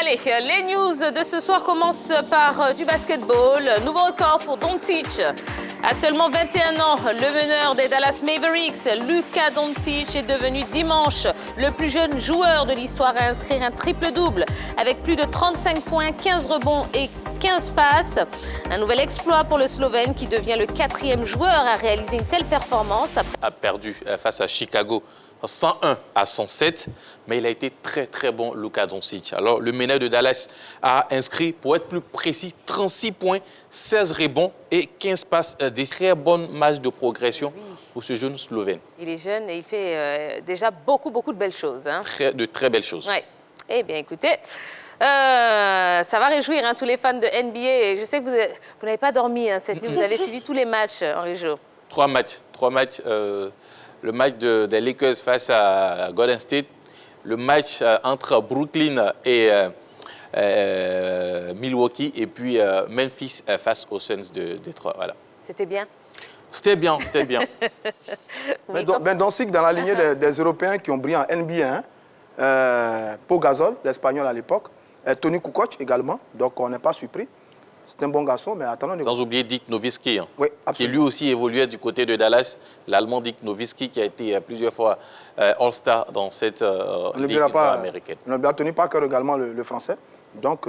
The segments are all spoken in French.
Allez, les news de ce soir commencent par du basketball. Nouveau record pour Doncic. À seulement 21 ans, le meneur des Dallas Mavericks, Luka Doncic, est devenu dimanche le plus jeune joueur de l'histoire à inscrire un triple-double avec plus de 35 points, 15 rebonds et 15 passes. Un nouvel exploit pour le Slovène qui devient le 4e joueur à réaliser une telle performance. A perdu face à Chicago 101-107, mais il a été très bon, Luka Doncic. Alors, le meneur de Dallas a inscrit, pour être plus précis, 36 points, 16 rebonds et 15 passes. Des très bonnes marges de progression pour ce jeune Slovène. Il est jeune et il fait déjà beaucoup de belles choses. Hein. De très belles choses. Ouais. Eh bien, écoutez, ça va réjouir tous les fans de NBA. Et je sais que vous n'avez pas dormi cette nuit, vous avez suivi tous les matchs, Henri Jo. 3 matchs. Le match des Lakers face à Golden State, le match entre Brooklyn et Milwaukee, et puis Memphis face aux Suns de Détroit. Voilà. C'était bien? C'était bien. Oui, Doncic, dans la lignée des Européens qui ont brillé en NBA, Pau Gasol, l'Espagnol à l'époque, Toni Kukoc également, donc on n'est pas surpris. C'est un bon garçon, mais attendons. Sans oublier Dirk Nowitzki, oui, qui lui aussi évoluait du côté de Dallas. L'Allemand Dirk Nowitzki qui a été plusieurs fois All-Star dans cette ligue américaine. On n'oublie pas Tony Parker également, le Français. Donc,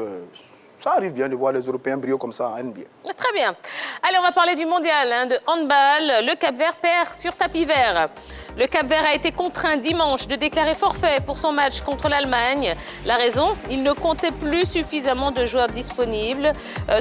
ça arrive bien de voir les Européens briller comme ça en NBA. Très bien. Allez, on va parler du mondial de handball. Le Cap-Vert perd sur tapis vert. Le Cap-Vert a été contraint dimanche de déclarer forfait pour son match contre l'Allemagne. La raison, il ne comptait plus suffisamment de joueurs disponibles.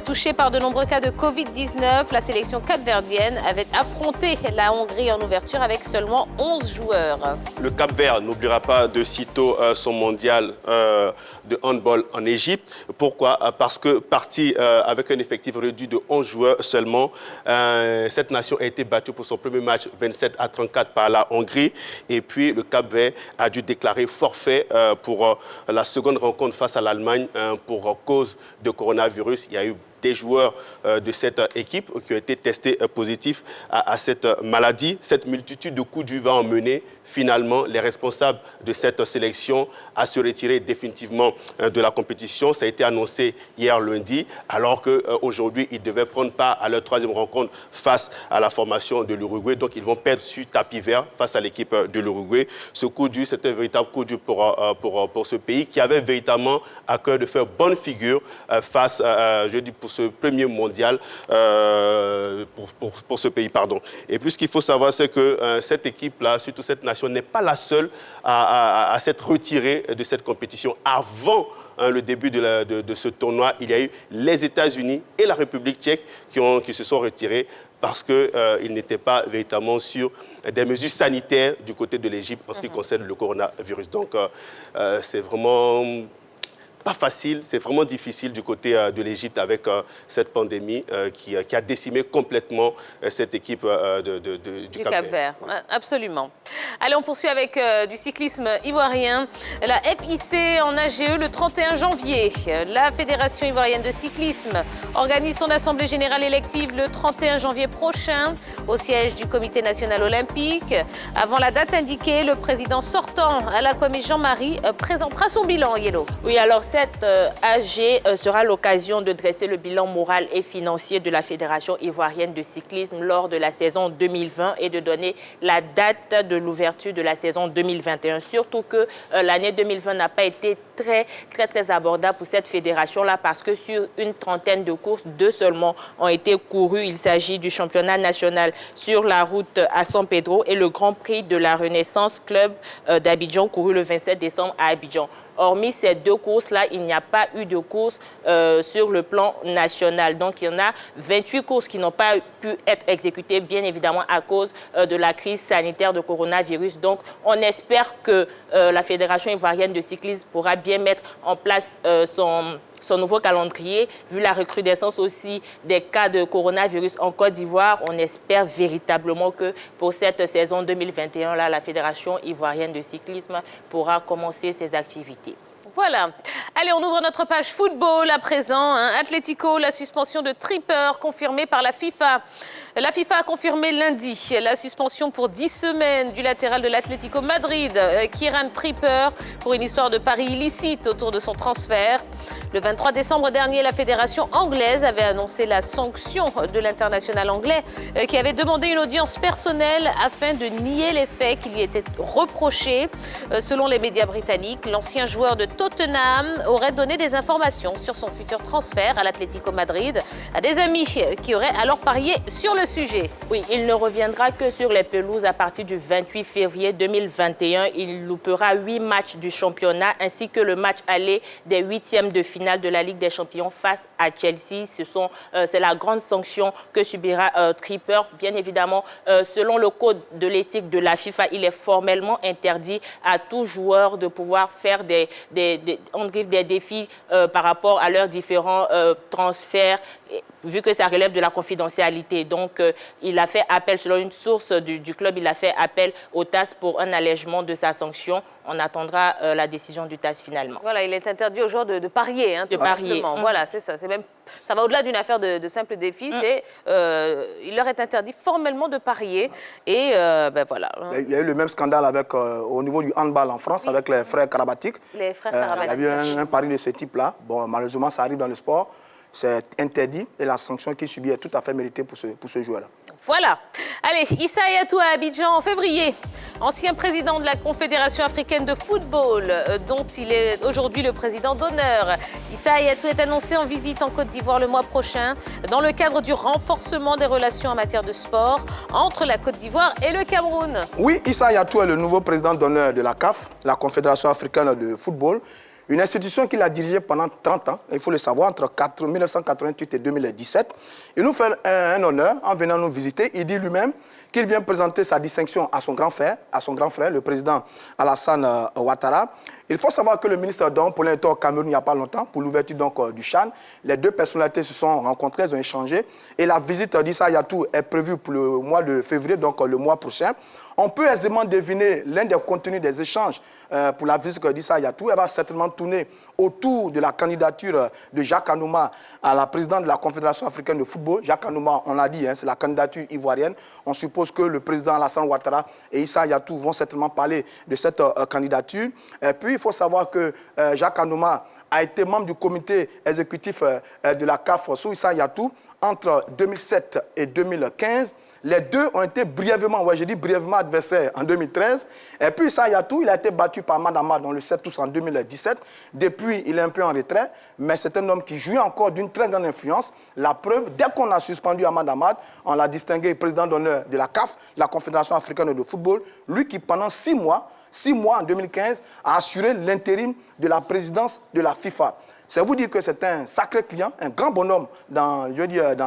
Touché par de nombreux cas de Covid-19, la sélection capverdienne avait affronté la Hongrie en ouverture avec seulement 11 joueurs. Le Cap-Vert n'oubliera pas de sitôt son mondial de handball en Égypte. Pourquoi? Parce que parti avec un effectif réduit de 11 joueurs seulement, cette nation a été battue pour son premier match 27-34 par la Hongrie. Et puis le Cap-Vert a dû déclarer forfait pour la seconde rencontre face à l'Allemagne pour cause de coronavirus. Il y a eu des joueurs de cette équipe qui ont été testés positifs à cette maladie. Cette multitude de coups durs va emmener finalement les responsables de cette sélection à se retirer définitivement de la compétition. Ça a été annoncé hier lundi, alors qu'aujourd'hui, ils devaient prendre part à leur 3e rencontre face à la formation de l'Uruguay. Donc, ils vont perdre sur tapis vert face à l'équipe de l'Uruguay. Ce coup dur, c'est un véritable coup dur pour ce pays qui avait véritablement à cœur de faire bonne figure face, je dis, pour ce premier mondial pour ce pays, pardon. Et puis, ce qu'il faut savoir, c'est que cette équipe-là, surtout cette nation, n'est pas la seule à s'être retirée de cette compétition. Avant le début de ce tournoi, il y a eu les États-Unis et la République tchèque qui se sont retirés parce qu'ils n'étaient pas véritablement sur des mesures sanitaires du côté de l'Égypte en ce qui concerne le coronavirus. Donc, c'est vraiment pas facile, c'est vraiment difficile du côté de l'Égypte avec cette pandémie qui a décimé complètement cette équipe du Cap-Vert. Absolument. Allez, on poursuit avec du cyclisme ivoirien. La FIC en AGE le 31 janvier. La Fédération ivoirienne de cyclisme organise son assemblée générale élective le 31 janvier prochain au siège du Comité national olympique. Avant la date indiquée, le président sortant, Alakwame Jean-Marie, présentera son bilan, Yellow. Oui, alors cette AG sera l'occasion de dresser le bilan moral et financier de la Fédération ivoirienne de cyclisme lors de la saison 2020 et de donner la date de l'ouverture de la saison 2021. Surtout que l'année 2020 n'a pas été très abordable pour cette fédération-là parce que sur une trentaine de courses, 2 seulement ont été courues. Il s'agit du championnat national sur la route à San Pedro et le Grand Prix de la Renaissance Club d'Abidjan couru le 27 décembre à Abidjan. Hormis ces 2 courses-là, il n'y a pas eu de course sur le plan national. Donc, il y en a 28 courses qui n'ont pas pu être exécutées, bien évidemment, à cause de la crise sanitaire de coronavirus. Donc, on espère que la Fédération ivoirienne de cyclisme pourra bien mettre en place son nouveau calendrier. Vu la recrudescence aussi des cas de coronavirus en Côte d'Ivoire, on espère véritablement que pour cette saison 2021, là, la Fédération ivoirienne de cyclisme pourra commencer ses activités. Voilà. Allez, on ouvre notre page football à présent. Atlético, la suspension de Tripper confirmée par la FIFA. La FIFA a confirmé lundi la suspension pour 10 semaines du latéral de l'Atlético Madrid, Kieran Tripper, pour une histoire de paris illicite autour de son transfert. Le 23 décembre dernier, la fédération anglaise avait annoncé la sanction de l'international anglais qui avait demandé une audience personnelle afin de nier les faits qui lui étaient reprochés. Selon les médias britanniques, l'ancien joueur de Tottenham aurait donné des informations sur son futur transfert à l'Atlético Madrid à des amis qui auraient alors parié sur le sujet. Oui, il ne reviendra que sur les pelouses à partir du 28 février 2021. Il loupera 8 matchs du championnat ainsi que le match aller des 8e de finale de la Ligue des Champions face à Chelsea. C'est la grande sanction que subira Tripper. Bien évidemment, selon le code de l'éthique de la FIFA, il est formellement interdit à tout joueur de pouvoir faire des défis par rapport à leurs différents transferts, vu que ça relève de la confidentialité. Donc, il a fait appel, selon une source du club, il a fait appel au TAS pour un allègement de sa sanction. On attendra la décision du TAS finalement. Voilà, il est interdit aux joueurs de parier, de parier. Voilà, c'est ça. Ça va au-delà d'une affaire de simple défi. Il leur est interdit formellement de parier. Et voilà. Il y a eu le même scandale au niveau du handball en France, avec les frères Karabatic. Les frères Karabatic. Il y a eu un pari de ce type-là. Bon, malheureusement, ça arrive dans le sport. C'est interdit et la sanction qu'il subit est tout à fait méritée pour ce joueur-là. Voilà. Allez, Issa Hayatou à Abidjan en février. Ancien président de la Confédération africaine de football, dont il est aujourd'hui le président d'honneur. Issa Hayatou est annoncé en visite en Côte d'Ivoire le mois prochain dans le cadre du renforcement des relations en matière de sport entre la Côte d'Ivoire et le Cameroun. Oui, Issa Hayatou est le nouveau président d'honneur de la CAF, la Confédération africaine de football. Une institution qu'il a dirigée pendant 30 ans, il faut le savoir, entre 1988 et 2017. Il nous fait un honneur en venant nous visiter. Il dit lui-même qu'il vient présenter sa distinction à son grand frère, le président Alassane Ouattara. Il faut savoir que le ministre Paulin était au Cameroun il n'y a pas longtemps pour l'ouverture du CHAN. Les deux personnalités se sont rencontrées, elles ont échangé. Et la visite d'Issa Hayatou est prévue pour le mois de février, donc le mois prochain. On peut aisément deviner l'un des contenus des échanges pour la visite d'Issa Hayatou. Elle va certainement tourner autour de la candidature de Jacques Anouma à la présidente de la Confédération africaine de football. Jacques Anouma, on l'a dit, c'est la candidature ivoirienne. On suppose que le président Alassane Ouattara et Issa Hayatou vont certainement parler de cette candidature. Et puis, il faut savoir que Jacques Anouma a été membre du comité exécutif de la CAF sous Issa Hayatou entre 2007 et 2015. Les deux ont été brièvement adversaires en 2013. Et puis Issa Hayatou, il a été battu par Madama dans le 7 août en 2017. Depuis, il est un peu en retrait, mais c'est un homme qui jouit encore d'une très grande influence. La preuve, dès qu'on a suspendu Ahmad Ahmad, on l'a distingué président d'honneur de la CAF, la Confédération africaine de football, lui qui pendant 6 mois en 2015, a assuré l'intérim de la présidence de la FIFA. C'est vous dire que c'est un sacré client, un grand bonhomme dans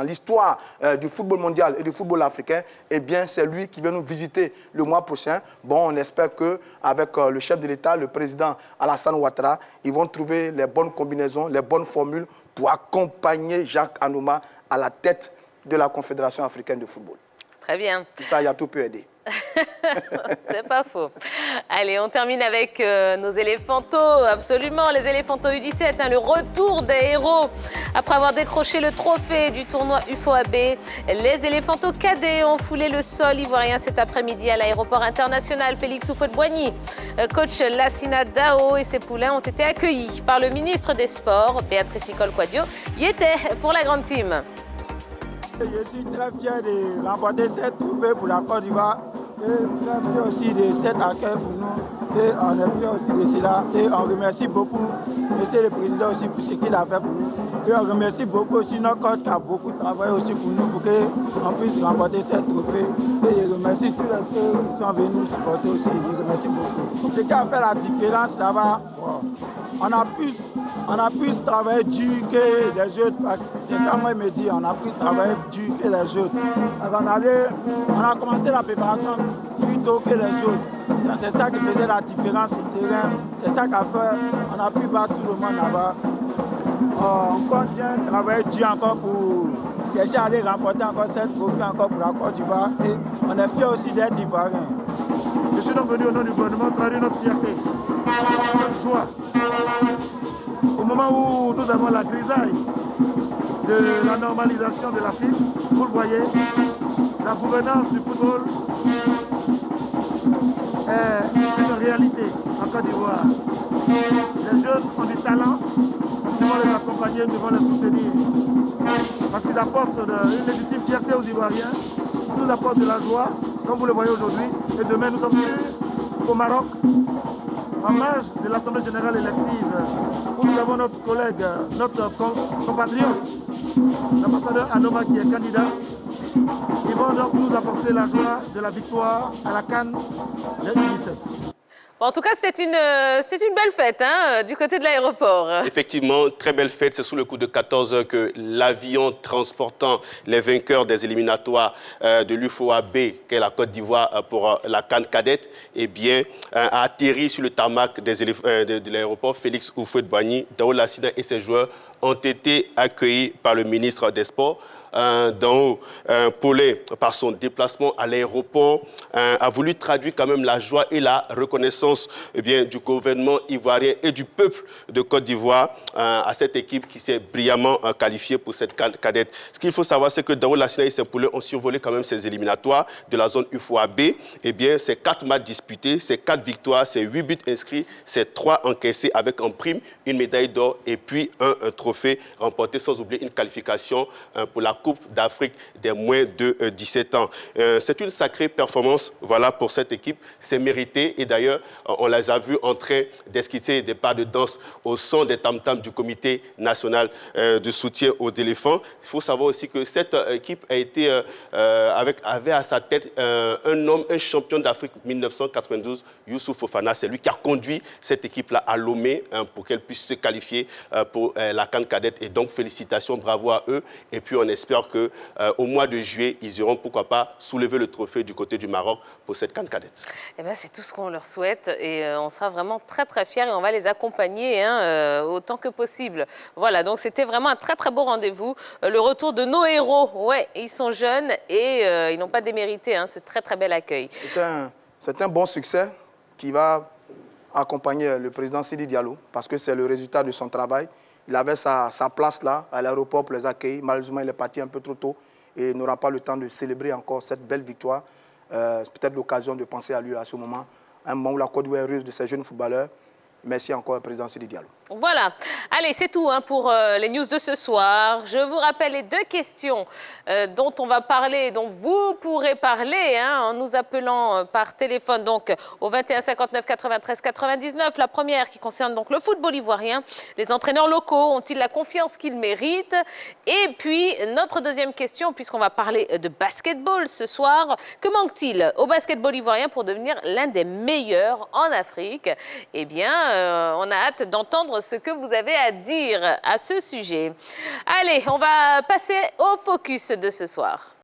l'histoire du football mondial et du football africain. Eh bien, c'est lui qui vient nous visiter le mois prochain. Bon, on espère qu'avec le chef de l'État, le président Alassane Ouattara, ils vont trouver les bonnes combinaisons, les bonnes formules pour accompagner Jacques Anouma à la tête de la Confédération africaine de football. Très bien. Ça, Hayatou peut aider. C'est pas faux. Allez, on termine avec nos éléphantos. Absolument, les éléphantos U17, le retour des héros. Après avoir décroché le trophée du tournoi UFOAB, les éléphantos cadets ont foulé le sol ivoirien cet après-midi à l'aéroport international Félix Houphouët-Boigny. Coach Lassina Dao et ses poulains ont été accueillis par le ministre des Sports, Béatrice Nicole Quadio, y était pour la grande team. Je suis très fier de remporter cette trophée pour la Côte d'Ivoire et très fier aussi de cet accueil pour nous. Et on est fier aussi de cela. Et on remercie beaucoup M. le Président aussi pour ce qu'il a fait pour nous. Et on remercie beaucoup aussi notre coach qui a beaucoup travaillé aussi pour nous pour qu'on puisse remporter cette trophée. Et je remercie tous ceux qui sont venus nous supporter aussi. Je remercie beaucoup. Ce qui a fait la différence là-bas, on a pu travailler dur que les autres. C'est ça, moi, il me dit, on a pu travailler dur que les autres. On a commencé la préparation plus tôt que les autres. C'est ça qui faisait la différence sur le terrain. C'est ça qu'a fait, on a pu battre tout le monde là-bas. On compte bien travailler dur encore pour chercher à aller remporter encore cette trophée encore pour la Côte d'Ivoire. Et on est fiers aussi d'être Ivoiriens. Je suis donc venu au nom du gouvernement traduire notre fierté, notre joie Au moment où nous avons la grisaille de la normalisation de la FIFA, vous le voyez, la gouvernance du football est une réalité en Côte d'Ivoire. Les jeunes ont du talent, nous devons les accompagner, nous devons les soutenir. Parce qu'ils apportent une légitime fierté aux Ivoiriens, ils nous apportent de la joie, comme vous le voyez aujourd'hui. Et demain, nous sommes sûrs qu'au Maroc, en marge de l'Assemblée générale élective, où nous avons notre collègue, notre compatriote, l'ambassadeur Anoma qui est candidat, ils vont donc nous apporter la joie de la victoire à la CAN de 2017. Bon, en tout cas, c'est une belle fête hein, du côté de l'aéroport. Effectivement, très belle fête. C'est sous le coup de 14 heures que l'avion transportant les vainqueurs des éliminatoires de l'UFOA-B, qui est la Côte d'Ivoire pour la CAN cadette, eh bien, a atterri sur le tarmac de l'aéroport Félix Houphouët-Boigny. Daoud Lassina et ses joueurs ont été accueillis par le ministre des Sports. D'en haut, Paulet, par son déplacement à l'aéroport, a voulu traduire quand même la joie et la reconnaissance du gouvernement ivoirien et du peuple de Côte d'Ivoire à cette équipe qui s'est brillamment qualifiée pour cette cadette. Ce qu'il faut savoir, c'est que Daoud Lassina et ses Paulet ont survolé quand même ces éliminatoires de la zone UFOA-B. Eh bien, c'est 4 matchs disputés, c'est 4 victoires, c'est 8 buts inscrits, c'est 3 encaissés avec en prime une médaille d'or et puis un trophée remporté, sans oublier une qualification pour la Coupe d'Afrique des moins de 17 ans. C'est une sacrée performance voilà, pour cette équipe. C'est mérité et d'ailleurs, on les a vus en train d'esquisser des pas de danse au son des tam-tams du comité national de soutien aux éléphants. Il faut savoir aussi que cette équipe a été, avait à sa tête un homme, un champion d'Afrique 1992, Youssouf Fofana. C'est lui qui a conduit cette équipe-là à Lomé pour qu'elle puisse se qualifier pour la CAN cadette. Et donc, félicitations, bravo à eux. Et puis, on espère qu'au mois de juillet, ils iront, pourquoi pas, soulever le trophée du côté du Maroc pour cette CAN cadette. Eh bien, c'est tout ce qu'on leur souhaite et on sera vraiment très, très fiers et on va les accompagner autant que possible. Voilà, donc c'était vraiment un très, très beau rendez-vous. Le retour de nos héros, ouais, ils sont jeunes et ils n'ont pas démérité ce très, très bel accueil. C'est un bon succès qui va accompagner le président Sidi Diallo parce que c'est le résultat de son travail. Il avait sa place là, à l'aéroport pour les accueillir. Malheureusement, il est parti un peu trop tôt et il n'aura pas le temps de célébrer encore cette belle victoire. Peut-être l'occasion de penser à lui à ce moment, un moment où la Côte d'Ivoire est heureuse de ces jeunes footballeurs. Merci encore, président Sidi Diallo. Voilà. Allez, c'est tout pour les news de ce soir. Je vous rappelle les 2 questions dont on va parler, dont vous pourrez parler en nous appelant par téléphone donc au 21 59 93 99. La première qui concerne donc le football ivoirien. Les entraîneurs locaux ont-ils la confiance qu'ils méritent? Et puis, notre deuxième question, puisqu'on va parler de basketball ce soir, que manque-t-il au basketball ivoirien pour devenir l'un des meilleurs en Afrique? Eh bien, on a hâte d'entendre ce que vous avez à dire à ce sujet. Allez, on va passer au focus de ce soir.